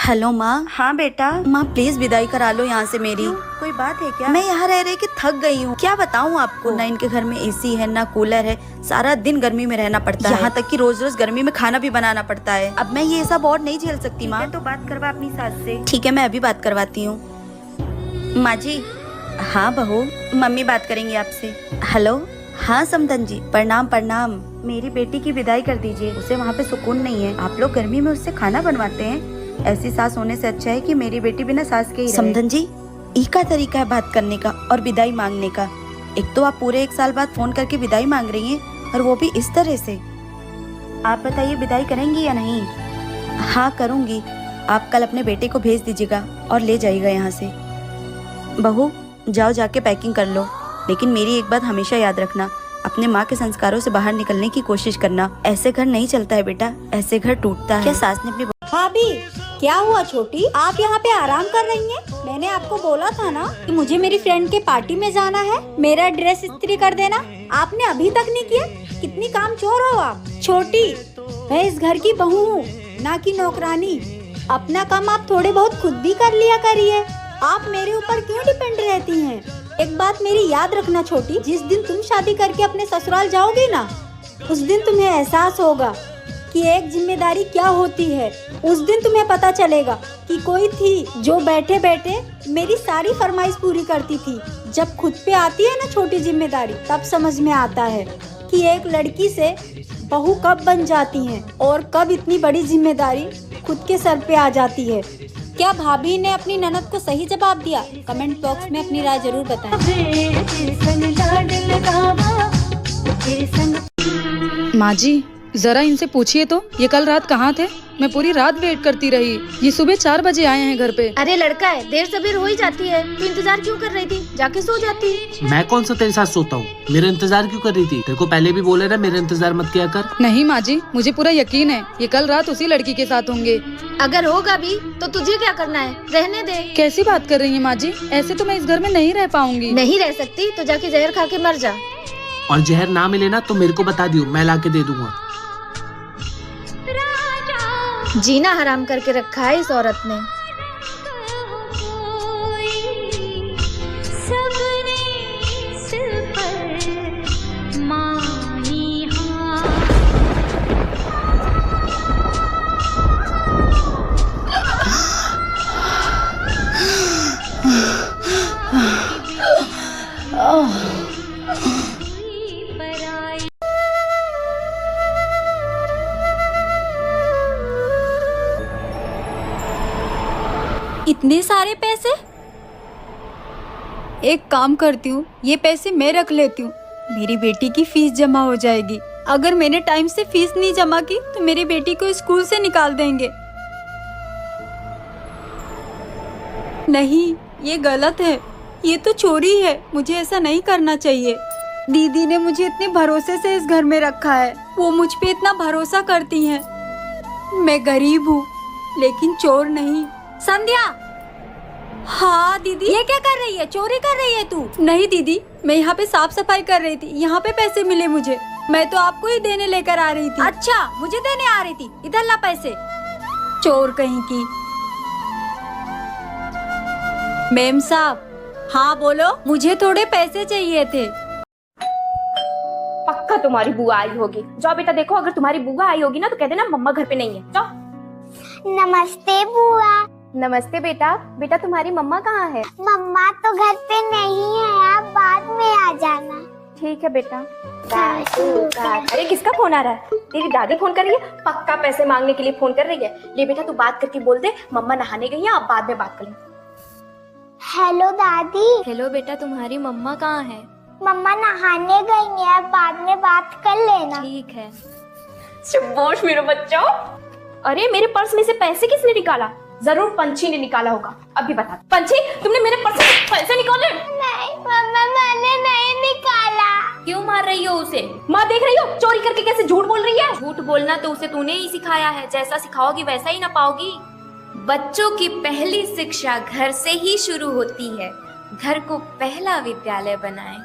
Hello माँ। हाँ बेटा। माँ प्लीज विदाई करा लो यहाँ से मेरी। कोई बात है क्या? मैं यहाँ रह रह के थक गई हूँ। क्या बताऊँ आपको, ना इनके घर में एसी है ना कूलर है, सारा दिन गर्मी में रहना पड़ता है। यहाँ तक कि रोज रोज गर्मी में खाना भी बनाना पड़ता है। अब मैं ये सब और नहीं झेल सकती माँ। तो बात करवा अपनी सास से। ठीक है, मैं अभी बात करवाती हूँ। माँ जी। हाँ बहू, मम्मी बात करेंगी आपसे। हेलो। हाँ समधन जी, प्रणाम प्रणाम। मेरी बेटी की विदाई कर दीजिए, उसे वहाँ पे सुकून नहीं है। आप लोग गर्मी में उससे खाना बनवाते हैं। ऐसी सास होने से अच्छा है कि मेरी बेटी बिना सास के ही रहे। समधन जी, ई का तरीका है बात करने का और विदाई मांगने का। एक तो आप पूरे 1 साल बाद फोन करके विदाई मांग रही हैं और वो भी इस तरह से। आप बताइए विदाई करेंगी या नहीं? हाँ करूँगी। आप कल अपने बेटे को भेज दीजिएगा और ले जाइएगा यहाँ से। बहू जाओ, जाके पैकिंग कर लो। लेकिन मेरी एक बात हमेशा याद रखना, अपने माँ के संस्कारों से बाहर निकलने की कोशिश करना। ऐसे घर नहीं चलता है बेटा, ऐसे घर टूटता है। क्या सास ने अपनी भाभी क्या हुआ छोटी, आप यहाँ पे आराम कर रही हैं? मैंने आपको बोला था ना कि मुझे मेरी फ्रेंड के पार्टी में जाना है, मेरा ड्रेस इस्त्री कर देना। आपने अभी तक नहीं किया। कितनी काम चोर हो आप। छोटी, मैं इस घर की बहू हूँ, ना कि नौकरानी। अपना काम आप थोड़े बहुत खुद भी कर लिया करिए। आप मेरे ऊपर क्यों डिपेंड रहती हैं? एक बात मेरी याद रखना छोटी, जिस दिन तुम शादी करके अपने ससुराल जाओगी ना, उस दिन तुम्हें एहसास होगा कि एक जिम्मेदारी क्या होती है। उस दिन तुम्हें पता चलेगा कि कोई थी जो बैठे बैठे मेरी सारी फरमाइश पूरी करती थी। जब खुद पे आती है ना छोटी जिम्मेदारी, तब समझ में आता है कि एक लड़की से बहू कब बन जाती है और कब इतनी बड़ी जिम्मेदारी खुद के सर पे आ जाती है। क्या भाभी ने अपनी ननद को सही जवाब दिया? कमेंट बॉक्स में अपनी राय जरूर बताएं। माँ जी जरा इनसे पूछिए तो, ये कल रात कहाँ थे? मैं पूरी रात वेट करती रही। ये सुबह 4 बजे आए हैं घर पे। अरे लड़का है, देर सबेर हो ही जाती है, तो इंतजार क्यों कर रही थी? जाके सो जाती। मैं कौन सा तेरे साथ सोता हूँ? मेरा इंतजार क्यों कर रही थी? तेरे को पहले भी बोले ना मेरा इंतजार मत किया कर। नहीं माँ जी, मुझे पूरा यकीन है ये कल रात उसी लड़की के साथ होंगे। अगर होगा भी तो तुझे क्या करना है? रहने दे। कैसी बात कर रही है माँ जी? ऐसे तो मैं इस घर में नहीं रह पाऊंगी। नहीं रह सकती तो जाके जहर खा के मर जा। और जहर ना मिले ना तो मेरे को बता दियो, मैं ला के दे दूंगा। जीना हराम करके रखा है इस औरत ने। इतने सारे पैसे? एक काम करती हूँ, ये पैसे मैं रख लेती हूँ। मेरी बेटी की फीस जमा हो जाएगी। अगर मैंने टाइम से फीस नहीं जमा की तो मेरी बेटी को स्कूल से निकाल देंगे। नहीं, ये गलत है, ये तो चोरी है। मुझे ऐसा नहीं करना चाहिए। दीदी ने मुझे इतने भरोसे से इस घर में रखा है, वो मुझ पे इतना भरोसा करती हैं। मैं गरीब हूँ लेकिन चोर नहीं। संध्या। हाँ दीदी। ये क्या कर रही है? चोरी कर रही है तू? नहीं दीदी, मैं यहाँ पे साफ सफाई कर रही थी, यहाँ पे पैसे मिले मुझे, मैं तो आपको ही देने लेकर आ रही थी। अच्छा, मुझे देने आ रही थी? इधर ला पैसे। चोर कहीं की। मैम साहब। हाँ बोलो। मुझे थोड़े पैसे चाहिए थे। पक्का तुम्हारी बुआ आई होगी। जाओ बेटा देखो, अगर तुम्हारी बुआ आई होगी ना तो कह देना मम्मा घर पे नहीं है। जाओ। नमस्ते बुआ। नमस्ते बेटा। बेटा तुम्हारी मम्मा कहाँ है? मम्मा तो घर पे नहीं है, आप बाद में आ जाना। ठीक है बेटा। अरे किसका फोन आ रहा है? तेरी दादी फोन कर रही है? पक्का पैसे मांगने के लिए फोन कर रही है। ले बेटा तू बात करके बोल दे मम्मा नहाने गई है, आप बाद में बात कर लो। हेलो दादी। हेलो बेटा, तुम्हारी मम्मा कहाँ है? मम्मा नहाने गई है, आप बाद में बात कर लेना। ठीक है। शाबाश मेरे बच्चों। अरे मेरे पर्स में से पैसे किसने निकाला? जरूर पंछी ने निकाला होगा। अभी बता पंछी, तुमने मेरे पर्स से पैसे निकाले? नहीं मम्मा, मैंने नहीं निकाला। क्यों मार रही हो उसे? माँ देख रही हो चोरी करके कैसे झूठ बोल रही है। झूठ बोलना तो उसे तूने ही सिखाया है, जैसा सिखाओगी वैसा ही ना पाओगी। बच्चों की पहली शिक्षा घर से ही शुरू होती है। घर को पहला विद्यालय बनाएं।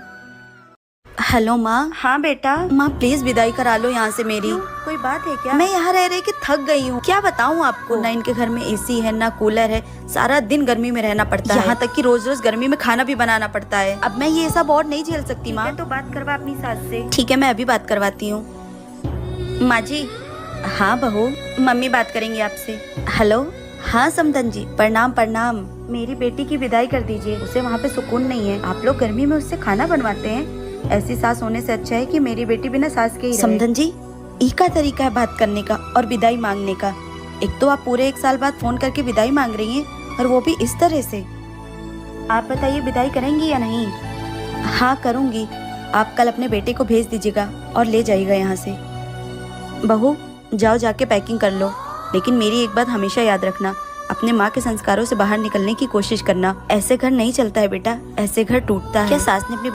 हेलो माँ। हाँ बेटा। माँ प्लीज विदाई करा लो यहाँ से मेरी। कोई बात है क्या? मैं यहाँ रह रह के थक गई हूँ, क्या बताऊँ आपको। ना इनके घर में एसी है ना कूलर है, सारा दिन गर्मी में रहना पड़ता है। यहाँ तक कि रोज रोज गर्मी में खाना भी बनाना पड़ता है। अब मैं ये सब और नहीं झेल सकती माँ। तो बात करवा अपनी सास से। ठीक है, मैं अभी बात करवाती हूँ। माँ जी। हाँ बहू, मम्मी बात करेंगी आपसे। हेलो। हाँ समधन जी, प्रणाम प्रणाम। मेरी बेटी की विदाई कर दीजिए, उसे वहाँ पे सुकून नहीं है। आप लोग गर्मी में उससे खाना बनवाते हैं। ऐसी सास होने से अच्छा है कि मेरी बेटी बिना सास के ही रहे। समधन जी, ई का तरीका है बात करने का और विदाई मांगने का। एक तो आप पूरे 1 साल बाद फोन करके विदाई मांग रही हैं और वो भी इस तरह से। आप बताइए विदाई करेंगी या नहीं? हाँ करूँगी। आप कल अपने बेटे को भेज दीजिएगा और ले जाइएगा यहाँ से। बहू जाओ, जाके पैकिंग कर लो, लेकिन मेरी एक बात हमेशा याद रखना, अपने माँ के संस्कारों से बाहर निकलने की कोशिश करना। ऐसे घर नहीं चलता है बेटा, ऐसे घर टूटता है। क्या सास ने अपनी